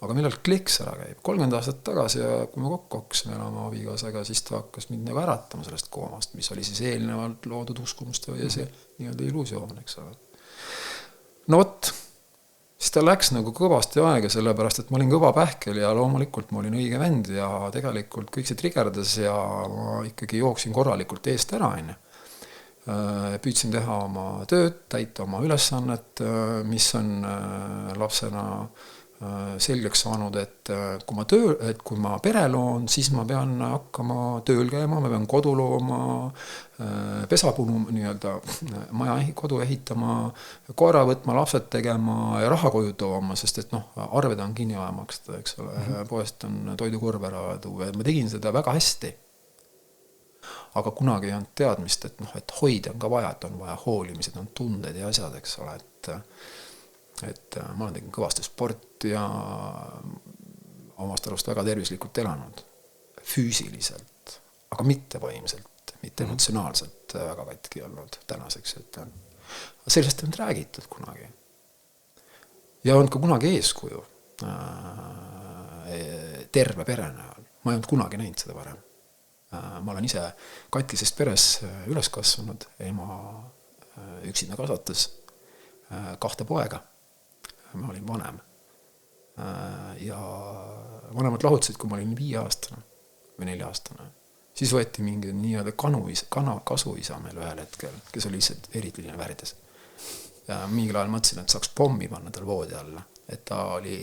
Aga millal kliks ära käib? 30 aastat tagasi ja kui me kokku hakkasime elama abikaasaga, siis ta hakkas mind nagu äratama sellest koomast, mis oli siis eelnevalt loodud uskumuste või see nii-öelda illusioon, eks ole. No vot, siis ta läks nagu kõvasti aega, sellepärast, et ma olin kõva pähkel ja loomulikult ma olin õige vend ja tegelikult kõik see trigerdas ja ma ikkagi jooksin korralikult eest ära, püüdsin teha oma tööd, täita oma ülesannet, mis on lapsena selgeks saanud, et kui ma pere loon, siis ma pean hakkama tööl käima, ma pean kodu looma, pesapunu nii-öelda kodu ehitama, koera võtma, lapsed tegema ja raha koju tooma, sest et arved on kinni vaja maksta, eks ole, poest on toidukorv ära tuua ja ma tegin seda väga hästi. Aga kunagi ei olnud teadmist, et hoida on ka vaja, et on vaja hoolimised, on tunded ja asjad, eks ole, et ma olen tegin kõvasti sport ja omast arust väga tervislikult elanud füüsiliselt, aga mitte vaimselt, mitte emotsionaalselt väga katki olnud tänaseks, et sellest on räägitud kunagi ja on ka kunagi eeskuju terve pere näol, ma ei olnud kunagi näinud seda varem. Ma olen ise katkisest peres üles kasvanud, ema üksinda kasvatas 2 poega. Ma olin vanem ja vanemad lahutasid, kui ma olin 5-aastane või 4-aastane. Siis võeti mingi nii-öelda kasuisa meil ühel hetkel, kes oli lihtsalt eriline värdes. Ja mingil ajal mõtlesin, et saaks pommi panna tal voodi alla, et ta oli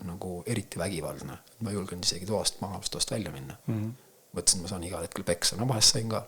nagu eriti vägivaldne. Ma julgen isegi toast välja minna. Mõtlesin, ma saan igal hetkel peksa, vahest sain ka.